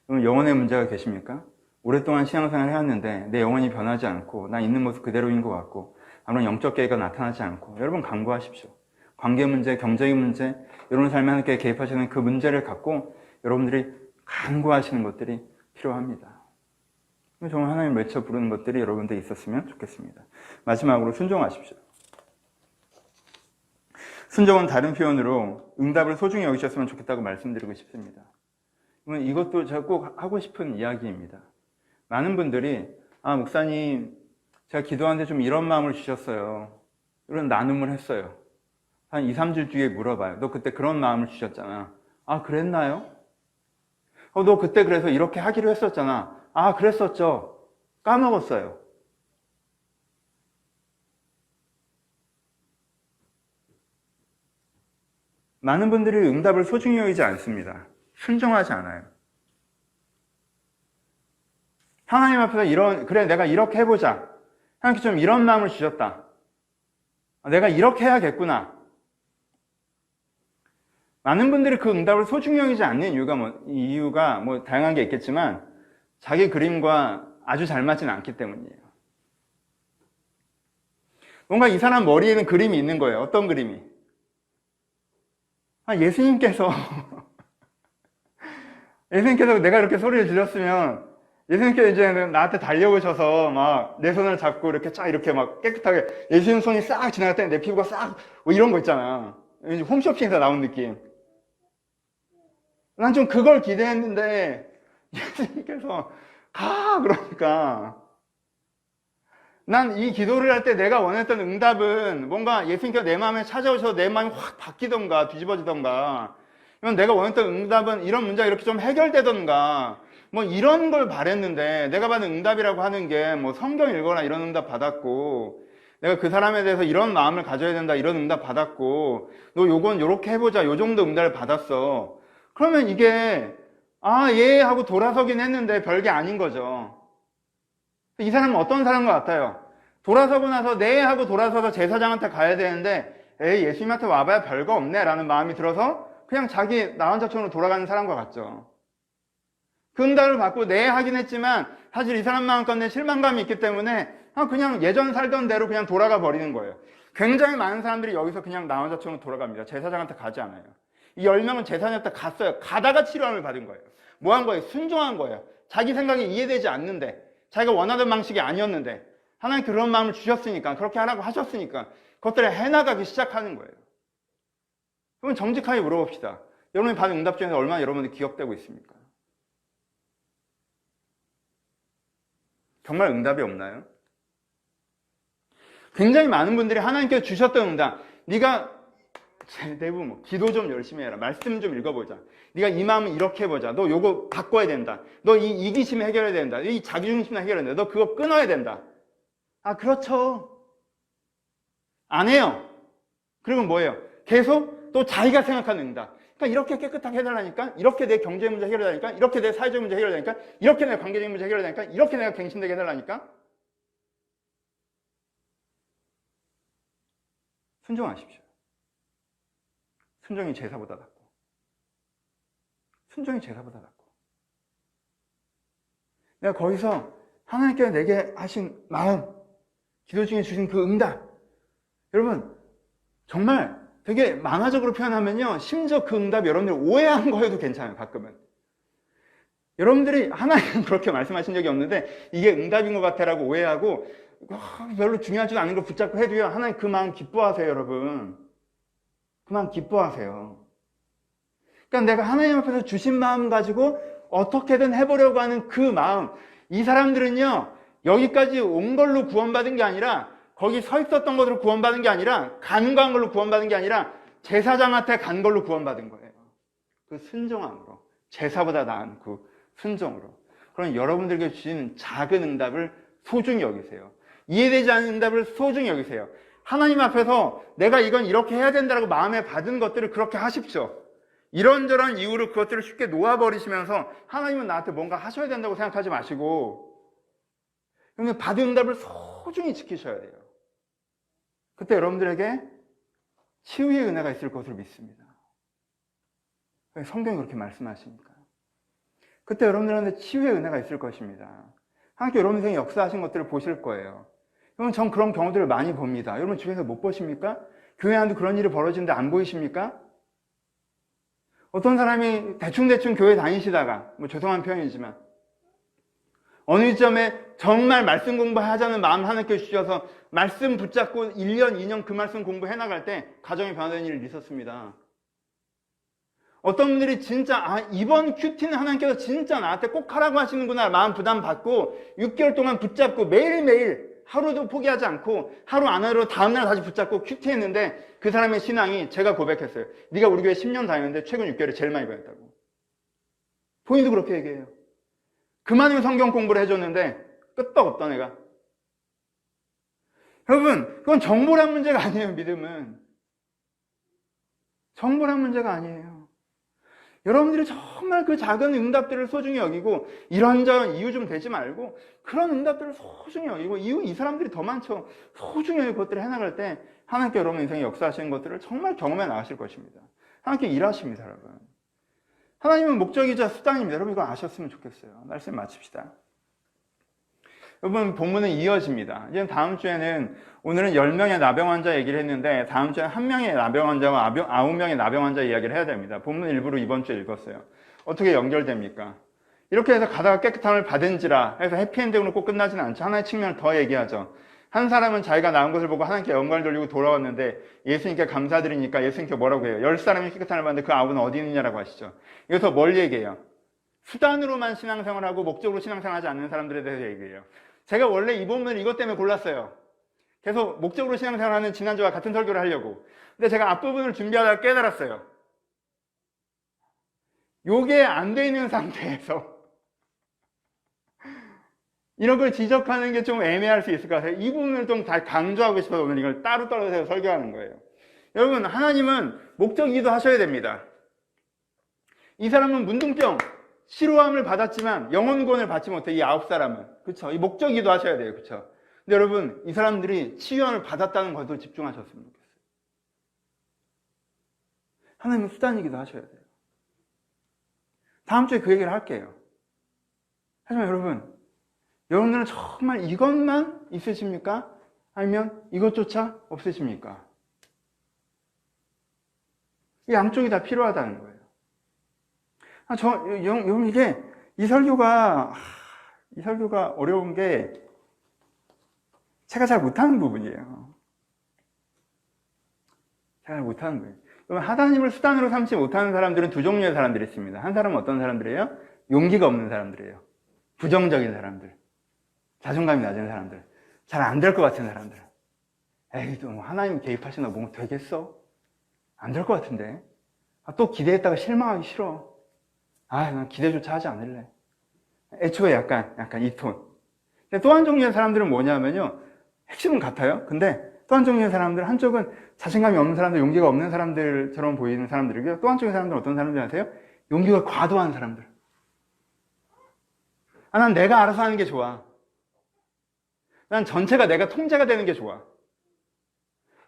여러분 영혼의 문제가 계십니까? 오랫동안 신앙생활을 해왔는데 내 영혼이 변하지 않고 나 있는 모습 그대로인 것 같고 아무런 영적 계기가 나타나지 않고 여러분 간구하십시오. 관계 문제, 경제의 문제, 여러분 삶에 하나님께 개입하시는 그 문제를 갖고 여러분들이 간구하시는 것들이 필요합니다. 정말 하나님 외쳐 부르는 것들이 여러분들이 있었으면 좋겠습니다. 마지막으로 순종하십시오. 순종은 다른 표현으로 응답을 소중히 여기셨으면 좋겠다고 말씀드리고 싶습니다. 이것도 제가 꼭 하고 싶은 이야기입니다. 많은 분들이 목사님 제가 기도하는데 좀 이런 마음을 주셨어요. 이런 나눔을 했어요. 한 2, 3주 뒤에 물어봐요. 너 그때 그런 마음을 주셨잖아. 그랬나요? 너 그때 그래서 이렇게 하기로 했었잖아. 그랬었죠. 까먹었어요. 많은 분들이 응답을 소중히 여기지 않습니다. 순종하지 않아요. 하나님 앞에서 그래 내가 이렇게 해보자. 하나님께 좀 이런 마음을 주셨다. 내가 이렇게 해야겠구나. 많은 분들이 그 응답을 소중히 여기지 않는 이유가 다양한 게 있겠지만 자기 그림과 아주 잘 맞지는 않기 때문이에요. 뭔가 이 사람 머리에는 그림이 있는 거예요. 어떤 그림이? 예수님께서 내가 이렇게 소리를 질렀으면 예수님께서 이제 나한테 달려오셔서 막 내 손을 잡고 이렇게 쫙 이렇게 막 깨끗하게 예수님 손이 싹 지나갈 때 내 피부가 싹 이런 거 있잖아. 홈쇼핑에서 나온 느낌. 난 좀 그걸 기대했는데 예수님께서 그러니까 난 이 기도를 할 때 내가 원했던 응답은 뭔가 예수님께서 내 마음에 찾아오셔서 내 마음이 확 바뀌던가 뒤집어지던가 내가 원했던 응답은 이런 문제가 이렇게 좀 해결되던가 이런 걸 바랬는데 내가 받은 응답이라고 하는 게 성경 읽거나 이런 응답 받았고 내가 그 사람에 대해서 이런 마음을 가져야 된다 이런 응답 받았고 너 요건 요렇게 해보자 요 정도 응답을 받았어. 그러면 이게 예 하고 돌아서긴 했는데 별게 아닌 거죠. 이 사람은 어떤 사람인 것 같아요? 돌아서고 나서 네 하고 돌아서서 제사장한테 가야 되는데 예수님한테 와봐야 별거 없네 라는 마음이 들어서 그냥 자기 나 혼자 촌으로 돌아가는 사람과 같죠. 그 응답을 받고 네 하긴 했지만 사실 이 사람 마음껏 실망감이 있기 때문에 그냥 예전 살던 대로 그냥 돌아가 버리는 거예요. 굉장히 많은 사람들이 여기서 그냥 나 혼자 촌으로 돌아갑니다. 제사장한테 가지 않아요. 이 10명은 제사장한테 갔어요. 가다가 치료함을 받은 거예요. 뭐 한 거예요? 순종한 거예요. 자기 생각이 이해되지 않는데 자기가 원하던 방식이 아니었는데 하나님 그런 마음을 주셨으니까 그렇게 하라고 하셨으니까 그것들을 해나가기 시작하는 거예요. 그러면 정직하게 물어봅시다. 여러분이 받은 응답 중에서 얼마나 여러분이 기억되고 있습니까? 정말 응답이 없나요? 굉장히 많은 분들이 하나님께서 주셨던 응답 네가 대부분 기도 좀 열심히 해라. 말씀 좀 읽어보자. 네가 이 마음은 이렇게 해보자. 너 요거 바꿔야 된다. 너 이 이기심 해결해야 된다. 이 자기중심 해결해야 된다. 너 그거 끊어야 된다. 그렇죠. 안 해요. 그리고 뭐예요? 계속 또 자기가 생각하는 응답. 그러니까 이렇게 깨끗하게 해달라니까, 이렇게 내 경제 문제 해결하니까, 이렇게 내 사회적 문제 해결하니까, 이렇게 내 관계적 문제 해결하니까, 이렇게 내가 갱신되게 해달라니까. 순종하십시오. 순종이 제사보다 낫고. 순종이 제사보다 낫고. 내가 거기서 하나님께서 내게 하신 마음, 기도 중에 주신 그 응답. 여러분, 정말 되게 만화적으로 표현하면요, 심지어 그 응답이 여러분들이 오해한 거여도 괜찮아요, 가끔은. 여러분들이 하나님은 그렇게 말씀하신 적이 없는데 이게 응답인 것 같아라고 오해하고 별로 중요하지도 않은 걸 붙잡고 해도요, 하나님 그 마음 기뻐하세요, 여러분. 그 마음 기뻐하세요. 그러니까 내가 하나님 앞에서 주신 마음 가지고 어떻게든 해보려고 하는 그 마음, 이 사람들은요, 여기까지 온 걸로 구원받은 게 아니라, 거기 서 있었던 것으로 구원받은 게 아니라, 간과한 걸로 구원받은 게 아니라, 제사장한테 간 걸로 구원받은 거예요. 그 순종함으로. 제사보다 나은 그 순종으로. 그럼 여러분들에게 주신 작은 응답을 소중히 여기세요. 이해되지 않는 응답을 소중히 여기세요. 하나님 앞에서 내가 이건 이렇게 해야 된다고 마음에 받은 것들을 그렇게 하십시오. 이런저런 이유로 그것들을 쉽게 놓아버리시면서 하나님은 나한테 뭔가 하셔야 된다고 생각하지 마시고, 그러면 받은 응답을 소중히 지키셔야 돼요. 그때 여러분들에게 치유의 은혜가 있을 것으로 믿습니다. 성경이 그렇게 말씀하시니까. 그때 여러분들한테 치유의 은혜가 있을 것입니다. 하나님께 여러분 인생에 역사하신 것들을 보실 거예요. 여러분, 전 그런 경우들을 많이 봅니다. 여러분 주변에서 못 보십니까? 교회 안도 그런 일이 벌어지는데 안 보이십니까? 어떤 사람이 대충대충 교회 다니시다가, 죄송한 표현이지만, 어느 시점에 정말 말씀 공부하자는 마음 하나님께 주셔서 말씀 붙잡고 1년, 2년 그 말씀 공부해 나갈 때 가정이 변화되는 일이 있었습니다. 어떤 분들이 진짜 이번 큐티는 하나님께서 진짜 나한테 꼭 하라고 하시는구나 마음 부담 받고 6개월 동안 붙잡고 매일매일 하루도 포기하지 않고 하루 안 하루 다음날 다시 붙잡고 큐티했는데 그 사람의 신앙이, 제가 고백했어요. 네가 우리 교회 10년 다녔는데 최근 6개월에 제일 많이 변했다고. 본인도 그렇게 얘기해요. 그만큼 성경 공부를 해줬는데 끄떡 없던 애가. 여러분, 그건 정보란 문제가 아니에요. 믿음은 정보란 문제가 아니에요. 여러분들이 정말 그 작은 응답들을 소중히 여기고, 이런저런 이유 좀 대지 말고 그런 응답들을 소중히 여기고, 이 사람들이 더 많죠. 소중히 여기고 그것들을 해나갈 때 하나님께 여러분 인생에 역사하시는 것들을 정말 경험해 나가실 것입니다. 하나님께 일하십니다, 여러분. 하나님은 목적이자 수단입니다. 여러분 이거 아셨으면 좋겠어요. 말씀 마칩시다. 여러분, 본문은 이어집니다. 이제 다음 주에는, 오늘은 10명의 나병 환자 얘기를 했는데 다음 주에는 1명의 나병 환자와 9명의 나병 환자 이야기를 해야 됩니다. 본문 일부를 이번 주에 읽었어요. 어떻게 연결됩니까? 이렇게 해서 가다가 깨끗함을 받은지라 해서 해피엔딩으로 꼭 끝나지는 않죠. 하나의 측면을 더 얘기하죠. 한 사람은 자기가 나은 것을 보고 하나님께 영광을 돌리고 돌아왔는데 예수님께 감사드리니까 예수님께 뭐라고 해요? 10사람이 깨끗함을 받는데 그 9은 어디 있느냐라고 하시죠. 여기서 뭘 얘기해요? 수단으로만 신앙생활하고 목적으로 신앙생활하지 않는 사람들에 대해서 얘기해요. 제가 원래 이 본문을 이것 때문에 골랐어요. 계속 목적으로 신앙생활하는 지난주와 같은 설교를 하려고. 근데 제가 앞부분을 준비하다가 깨달았어요. 요게 안 돼 있는 상태에서 이런 걸 지적하는 게 좀 애매할 수 있을 것 같아요. 이 부분을 좀 다 강조하고 싶어서 오늘 이걸 따로 떨어져서 설교하는 거예요. 여러분, 하나님은 목적이기도 하셔야 됩니다. 이 사람은 문둥병, 치료함을 받았지만 영혼구원을 받지 못해, 이 9사람은. 그쵸? 이 목적이기도 하셔야 돼요. 그쵸? 근데 여러분, 이 사람들이 치유함을 받았다는 것에 집중하셨으면 좋겠어요. 하나님은 수단이기도 하셔야 돼요. 다음 주에 그 얘기를 할게요. 하지만 여러분들은 정말 이것만 있으십니까? 아니면 이것조차 없으십니까? 이 양쪽이 다 필요하다는 거예요. 여러분, 이 설교가 어려운 게 제가 잘 못하는 부분이에요. 잘 못하는 거예요. 그러면 하나님을 수단으로 삼지 못하는 사람들은 두 종류의 사람들이 있습니다. 한 사람은 어떤 사람들이에요? 용기가 없는 사람들이에요. 부정적인 사람들. 자존감이 낮은 사람들. 잘 안 될 것 같은 사람들. 에이, 또 하나님 개입하시나 뭐 되겠어? 안 될 것 같은데. 또 기대했다가 실망하기 싫어. 난 기대조차 하지 않을래. 애초에 약간 이 톤. 근데 또 한 종류의 사람들은 뭐냐면요. 핵심은 같아요. 근데 또 한 종류의 사람들, 한쪽은 자신감이 없는 사람들, 용기가 없는 사람들처럼 보이는 사람들이고요. 또 한쪽의 사람들은 어떤 사람들 아세요? 용기가 과도한 사람들. 난 내가 알아서 하는 게 좋아. 난 전체가 내가 통제가 되는 게 좋아.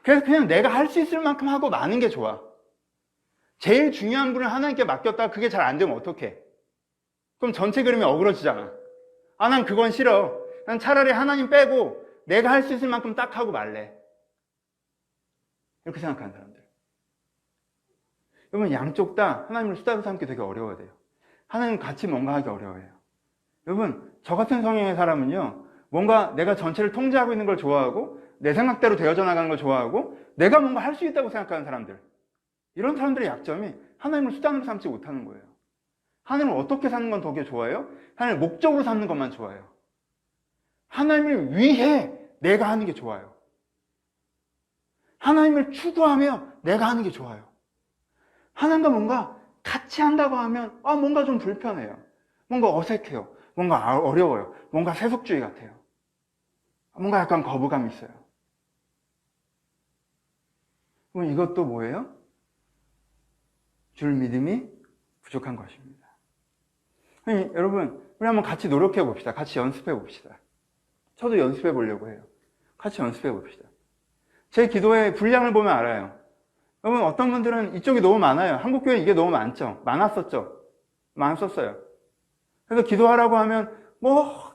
그래서 그냥 내가 할 수 있을 만큼 하고 마는 게 좋아. 제일 중요한 분을 하나님께 맡겼다가 그게 잘 안 되면 어떡해? 그럼 전체 그림이 어그러지잖아. 난 그건 싫어. 난 차라리 하나님 빼고 내가 할 수 있을 만큼 딱 하고 말래. 이렇게 생각하는 사람들. 여러분, 양쪽 다 하나님을 수다로 삼기 되게 어려워야 돼요. 하나님 같이 뭔가 하기 어려워요. 여러분, 저 같은 성향의 사람은요, 뭔가 내가 전체를 통제하고 있는 걸 좋아하고 내 생각대로 되어져 나가는 걸 좋아하고 내가 뭔가 할 수 있다고 생각하는 사람들, 이런 사람들의 약점이 하나님을 수단으로 삼지 못하는 거예요. 하나님을 어떻게 사는 건 되게 좋아요? 하나님을 목적으로 삼는 것만 좋아요. 하나님을 위해 내가 하는 게 좋아요. 하나님을 추구하며 내가 하는 게 좋아요. 하나님과 뭔가 같이 한다고 하면 뭔가 좀 불편해요. 뭔가 어색해요. 뭔가 어려워요. 뭔가 세속주의 같아요. 뭔가 약간 거부감이 있어요. 그럼 이것도 뭐예요? 줄 믿음이 부족한 것입니다. 여러분, 우리 한번 같이 노력해 봅시다. 같이 연습해 봅시다. 저도 연습해 보려고 해요. 같이 연습해 봅시다. 제 기도의 분량을 보면 알아요. 여러분, 어떤 분들은 이쪽이 너무 많아요. 한국교회는 이게 너무 많죠. 많았었어요. 그래서 기도하라고 하면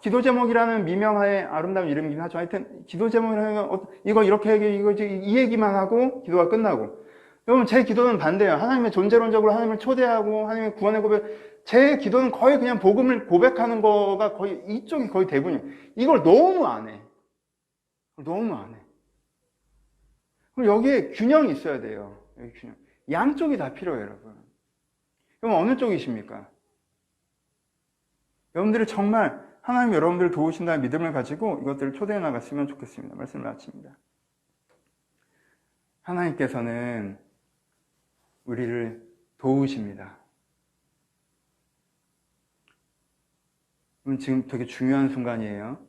기도 제목이라는 미명의 아름다운 이름이긴 하죠. 하여튼 기도 제목이라면 이거 이렇게 얘기, 이 얘기만 하고 기도가 끝나고. 여러분, 제 기도는 반대예요. 하나님의 존재론적으로 하나님을 초대하고 하나님의 구원의 고백. 제 기도는 거의 그냥 복음을 고백하는 거가 거의 이쪽이 거의 대부분이에요. 이걸 너무 안 해. 그럼 여기에 균형이 있어야 돼요. 여기 균형. 양쪽이 다 필요해요, 여러분. 그럼 어느 쪽이십니까? 여러분들이 정말 하나님이 여러분들을 도우신다는 믿음을 가지고 이것들을 초대해 나갔으면 좋겠습니다. 말씀을 마칩니다. 하나님께서는 우리를 도우십니다. 지금 되게 중요한 순간이에요.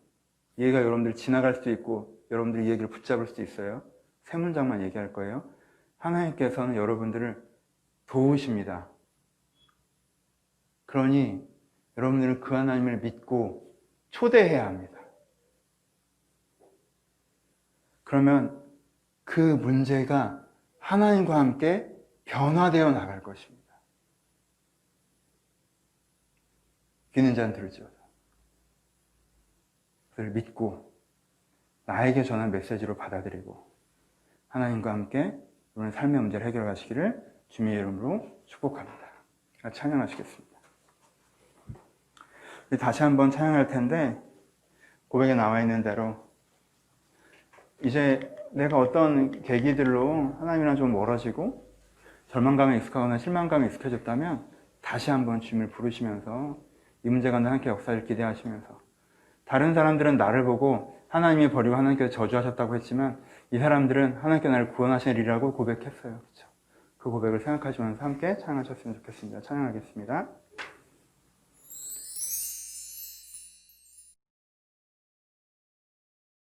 얘가 여러분들 지나갈 수도 있고 여러분들이 이 얘기를 붙잡을 수도 있어요. 세 문장만 얘기할 거예요. 하나님께서는 여러분들을 도우십니다. 그러니 여러분들은 그 하나님을 믿고 초대해야 합니다. 그러면 그 문제가 하나님과 함께 변화되어 나갈 것입니다. 귀 있는 자는 들을지어다. 그를 믿고 나에게 전한 메시지로 받아들이고 하나님과 함께 여러분의 삶의 문제를 해결해 가시기를 주님의 이름으로 축복합니다. 찬양하시겠습니다. 우리 다시 한번 찬양할 텐데 고백에 나와 있는 대로 이제 내가 어떤 계기들로 하나님이랑 좀 멀어지고 절망감에 익숙하거나 실망감에 익숙해졌다면 다시 한번 주님을 부르시면서 이 문제가 하나님께 역사를 기대하시면서 다른 사람들은 나를 보고 하나님이 버리고 하나님께서 저주하셨다고 했지만 이 사람들은 하나님께 나를 구원하시리라고 고백했어요. 그렇죠? 그 고백을 생각하시면서 함께 찬양하셨으면 좋겠습니다. 찬양하겠습니다.